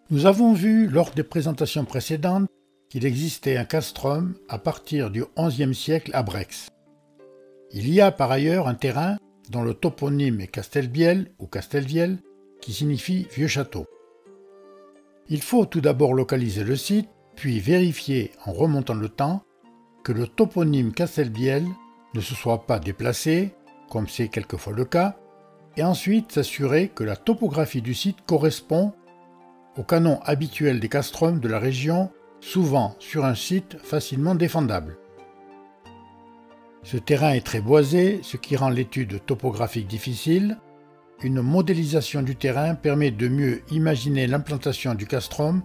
Nous avons vu lors des présentations précédentes qu'il existait un castrum à partir du XIe siècle à Brex. Il y a par ailleurs un terrain dont le toponyme est Castelbiel ou Castelviel, qui signifie vieux château. Il faut tout d'abord localiser le site, puis vérifier en remontant le temps que le toponyme Castelbiel ne se soit pas déplacé, comme c'est quelquefois le cas, et ensuite s'assurer que la topographie du site correspond au canon habituel des castrums de la région, souvent sur un site facilement défendable. Ce terrain est très boisé, ce qui rend l'étude topographique difficile. Une modélisation du terrain permet de mieux imaginer l'implantation du castrum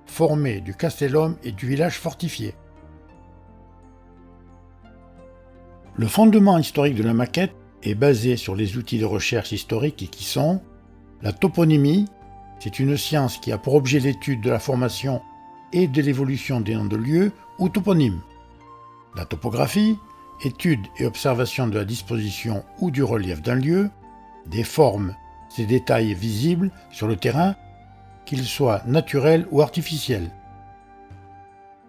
formé du castellum et du village fortifié. Le fondement historique de la maquette est basé sur les outils de recherche historique qui sont la toponymie, c'est une science qui a pour objet l'étude de la formation et de l'évolution des noms de lieux ou toponymes. La topographie, étude et observation de la disposition ou du relief d'un lieu, des formes, des détails visibles sur le terrain, qu'ils soient naturels ou artificiels.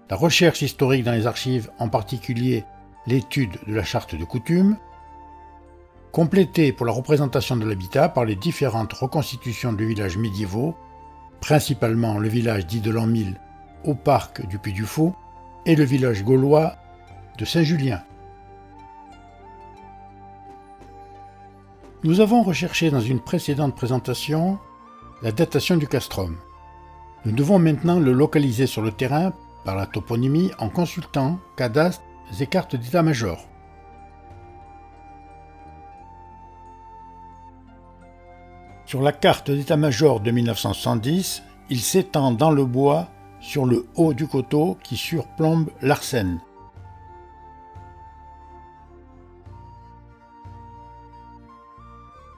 La recherche historique dans les archives, en particulier l'étude de la charte de coutumes, complétée pour la représentation de l'habitat par les différentes reconstitutions de villages médiévaux, principalement le village dit de l'an 1000 au parc du Puy du Fou et le village gaulois de Saint-Julien. Nous avons recherché dans une précédente présentation la datation du castrum. Nous devons maintenant le localiser sur le terrain par la toponymie en consultant cadastres et cartes d'état-major. Sur la carte d'état-major de 1970, il s'étend dans le bois sur le haut du coteau qui surplombe l'Arsène.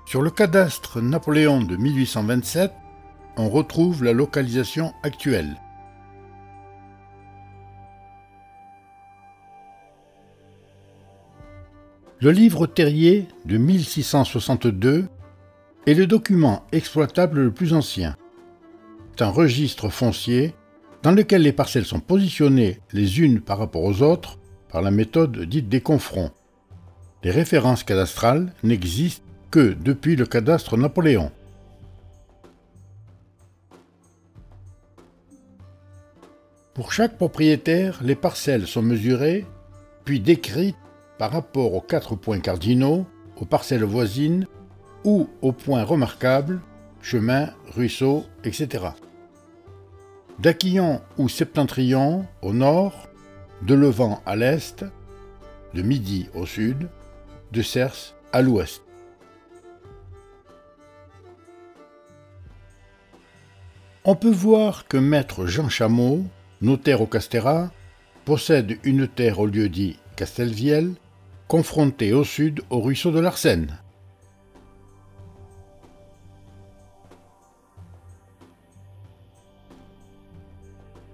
Sur le cadastre Napoléon de 1827, on retrouve la localisation actuelle. Le livre terrier de 1662 est le document exploitable le plus ancien. C'est un registre foncier dans lequel les parcelles sont positionnées les unes par rapport aux autres par la méthode dite des confronts. Les références cadastrales n'existent que depuis le cadastre Napoléon. Pour chaque propriétaire, les parcelles sont mesurées, puis décrites par rapport aux 4 points cardinaux, aux parcelles voisines ou aux points remarquables, chemins, ruisseaux, etc. D'Aquillon ou Septentrion au nord, de Levant à l'est, de Midi au sud, de Cers à l'ouest. On peut voir que maître Jean Chameau, notaire au Castéra, possède une terre au lieu-dit Castelviel, confrontée au sud au ruisseau de l'Arsène.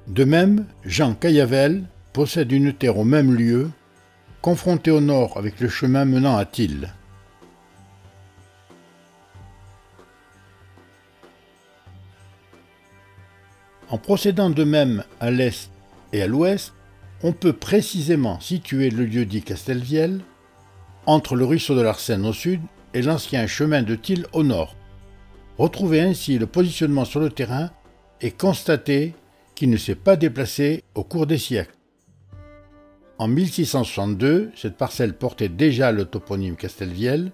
De même, Jean Caillavel possède une terre au même lieu, confrontée au nord avec le chemin menant à Tille. En procédant de même à l'est et à l'ouest, on peut précisément situer le lieu-dit Castelviel entre le ruisseau de l'Arsène au sud et l'ancien chemin de Tille au nord. Retrouver ainsi le positionnement sur le terrain et constater qu'il ne s'est pas déplacé au cours des siècles. En 1662, cette parcelle portait déjà le toponyme Castelviel,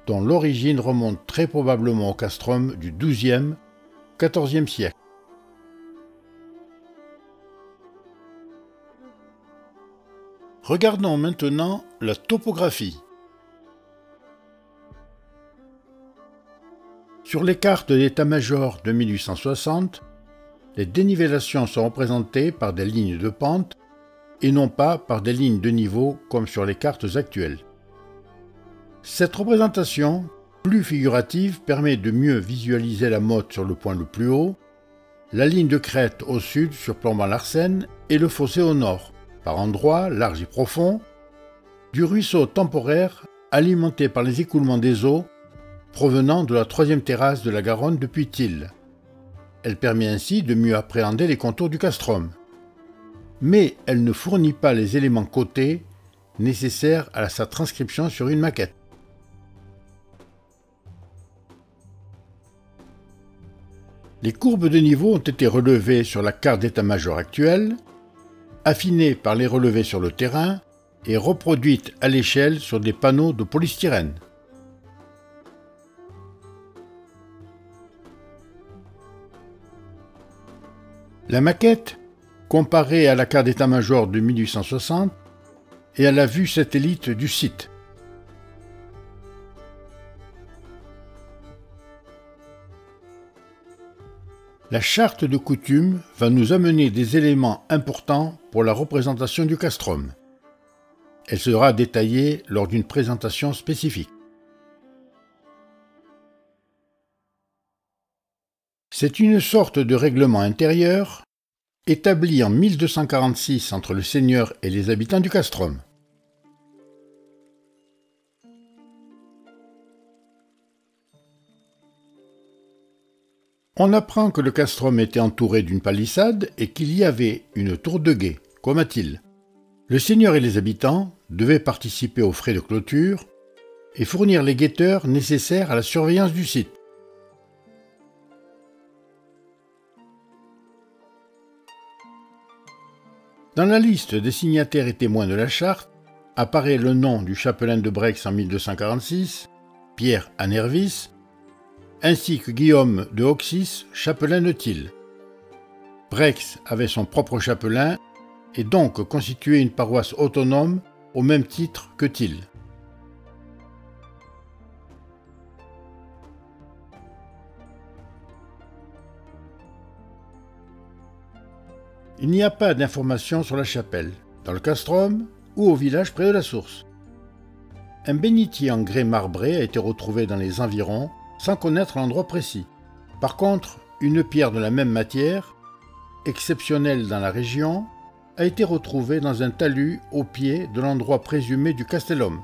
dont l'origine remonte très probablement au castrum du XIIe, XIVe siècle. Regardons maintenant la topographie. Sur les cartes d'état-major de 1860, les dénivellations sont représentées par des lignes de pente et non pas par des lignes de niveau comme sur les cartes actuelles. Cette représentation, plus figurative, permet de mieux visualiser la motte sur le point le plus haut, la ligne de crête au sud surplombant l'Arsène et le fossé au nord, par endroits larges et profonds, du ruisseau temporaire alimenté par les écoulements des eaux provenant de la troisième terrasse de la Garonne depuis Tille. Elle permet ainsi de mieux appréhender les contours du castrum. Mais elle ne fournit pas les éléments cotés nécessaires à sa transcription sur une maquette. Les courbes de niveau ont été relevées sur la carte d'état-major actuelle, affinées par les relevés sur le terrain et reproduites à l'échelle sur des panneaux de polystyrène. La maquette, comparée à la carte d'état-major de 1860 et à la vue satellite du site. La charte de coutume va nous amener des éléments importants pour la représentation du castrum. Elle sera détaillée lors d'une présentation spécifique. C'est une sorte de règlement intérieur établi en 1246 entre le seigneur et les habitants du castrum. On apprend que le castrum était entouré d'une palissade et qu'il y avait une tour de guet, comme à Thil. Le seigneur et les habitants devaient participer aux frais de clôture et fournir les guetteurs nécessaires à la surveillance du site. Dans la liste des signataires et témoins de la charte apparaît le nom du chapelain de Brex en 1246, Pierre Anervis, ainsi que Guillaume de Hoxis, chapelain de Thil. Brex avait son propre chapelain et donc constituait une paroisse autonome au même titre que Thil. Il n'y a pas d'informations sur la chapelle, dans le castrum ou au village près de la source. Un bénitier en grès marbré a été retrouvé dans les environs sans connaître l'endroit précis. Par contre, une pierre de la même matière, exceptionnelle dans la région, a été retrouvée dans un talus au pied de l'endroit présumé du castellum.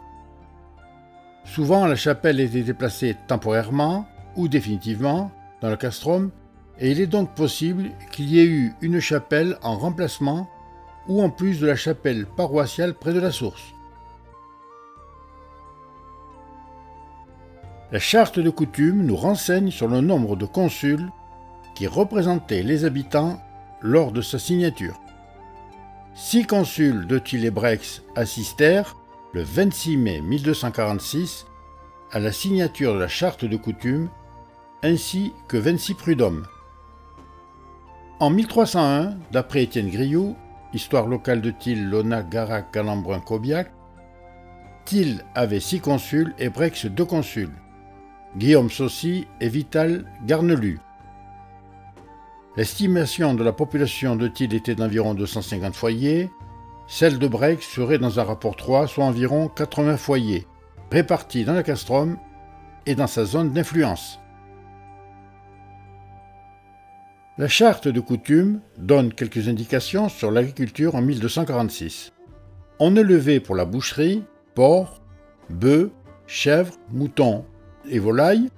Souvent, la chapelle a été déplacée temporairement ou définitivement dans le castrum, et il est donc possible qu'il y ait eu une chapelle en remplacement ou en plus de la chapelle paroissiale près de la source. La charte de coutume nous renseigne sur le nombre de consuls qui représentaient les habitants lors de sa signature. 6 consuls de Thil et Brex assistèrent, le 26 mai 1246, à la signature de la charte de coutume, ainsi que 26 prud'hommes. En 1301, d'après Étienne Grioux, Histoire locale de Thil, Lonac, Garac, Galembruin, Cobiac, Thil avait 6 consuls et Brex 2 consuls, Guillaume Saucy et Vital Garnelu. L'estimation de la population de Thil était d'environ 250 foyers, celle de Brex serait dans un rapport 3, soit environ 80 foyers, répartis dans le castrum et dans sa zone d'influence. La charte de coutume donne quelques indications sur l'agriculture en 1246. On élevait pour la boucherie porcs, bœufs, chèvres, moutons et volailles.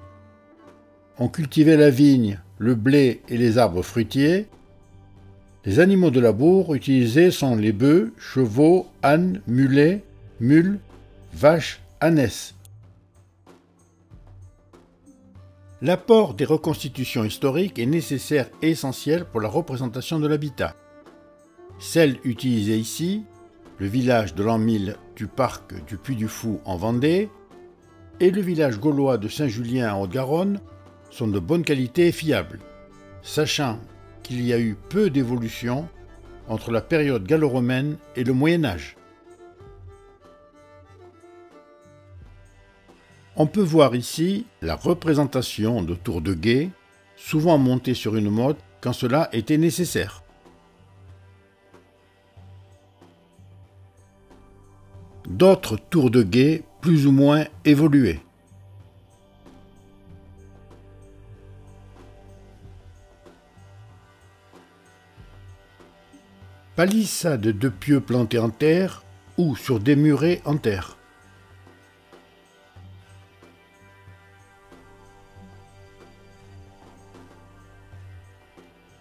On cultivait la vigne, le blé et les arbres fruitiers. Les animaux de labour utilisés sont les bœufs, chevaux, ânes, mulets, mules, vaches, ânesses. L'apport des reconstitutions historiques est nécessaire et essentiel pour la représentation de l'habitat. Celles utilisées ici, le village de l'an 1000 du parc du Puy-du-Fou en Vendée et le village gaulois de Saint-Julien en Haute-Garonne, sont de bonne qualité et fiables, sachant qu'il y a eu peu d'évolution entre la période gallo-romaine et le Moyen-Âge. On peut voir ici la représentation de tours de guet, souvent montées sur une motte quand cela était nécessaire. D'autres tours de guet plus ou moins évoluées. Palissade de pieux plantés en terre ou sur des murets en terre.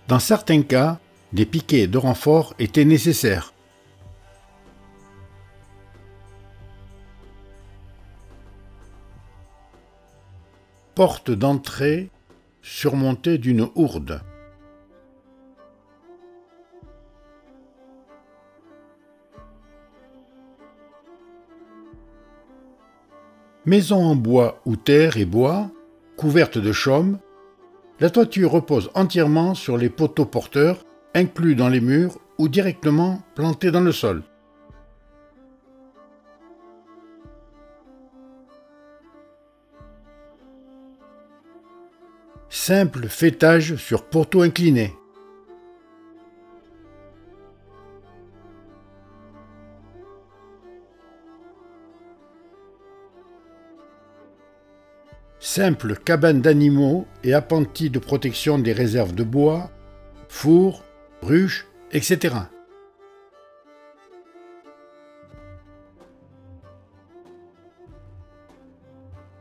Dans certains cas, des piquets de renfort étaient nécessaires. Porte d'entrée surmontée d'une hourde. Maison en bois ou terre et bois, couverte de chaume, la toiture repose entièrement sur les poteaux porteurs inclus dans les murs ou directement plantés dans le sol. Simple faîtage sur poteaux inclinés. Simple cabane d'animaux et appentis de protection des réserves de bois, fours, ruches, etc.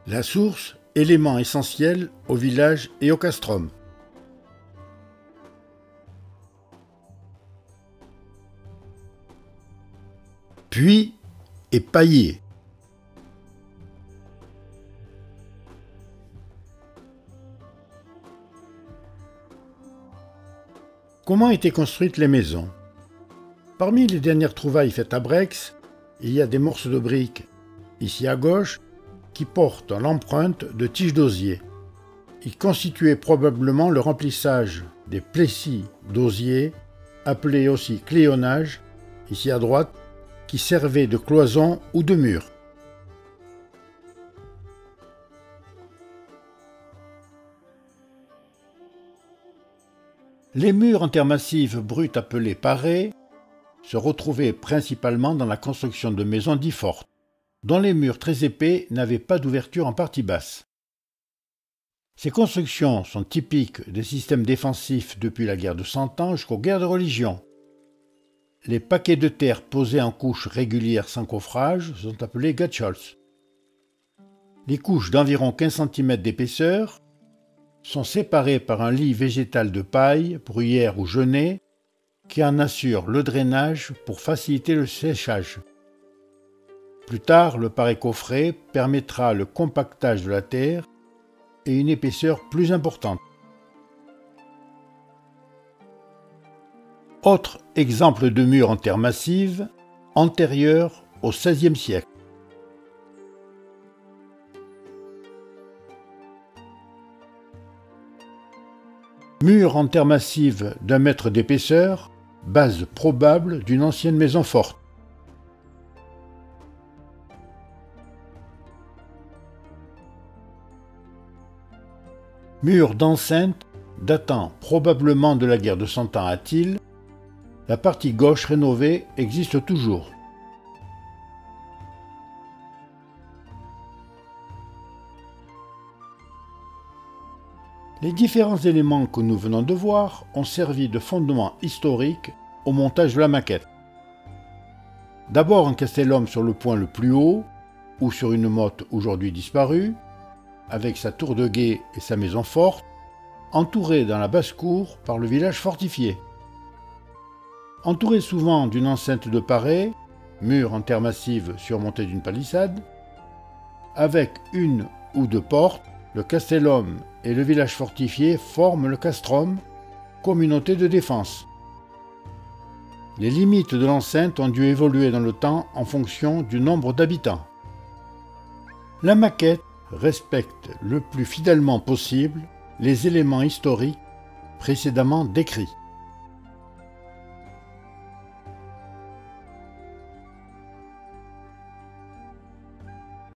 La source, élément essentiel au village et au castrum. Puits et paillé. Comment étaient construites les maisons? Parmi les dernières trouvailles faites à Brex, il y a des morceaux de briques, ici à gauche, qui portent l'empreinte de tiges d'osier. Ils constituaient probablement le remplissage des plessis d'osier, appelés aussi cléonnage, ici à droite, qui servaient de cloison ou de mur. Les murs en terre massive brute appelés parés se retrouvaient principalement dans la construction de maisons dites fortes, dont les murs très épais n'avaient pas d'ouverture en partie basse. Ces constructions sont typiques des systèmes défensifs depuis la guerre de Cent Ans jusqu'aux guerres de religion. Les paquets de terre posés en couches régulières sans coffrage sont appelés gatchols. Les couches d'environ 15 cm d'épaisseur sont séparées par un lit végétal de paille, bruyère ou genêt qui en assure le drainage pour faciliter le séchage. Plus tard, le paré coffré permettra le compactage de la terre et une épaisseur plus importante. Autre exemple de mur en terre massive, antérieur au XVIe siècle. Mur en terre massive d'1 mètre d'épaisseur, base probable d'une ancienne maison forte. Mur d'enceinte datant probablement de la guerre de Cent Ans à Thil, la partie gauche rénovée existe toujours. Les différents éléments que nous venons de voir ont servi de fondement historique au montage de la maquette. D'abord un castellum sur le point le plus haut, ou sur une motte aujourd'hui disparue, avec sa tour de guet et sa maison forte, entouré dans la basse-cour par le village fortifié. Entouré souvent d'une enceinte de paré, mur en terre massive surmonté d'une palissade, avec une ou deux portes, le castellum et le village fortifié forment le castrum, communauté de défense. Les limites de l'enceinte ont dû évoluer dans le temps en fonction du nombre d'habitants. La maquette respecte le plus fidèlement possible les éléments historiques précédemment décrits.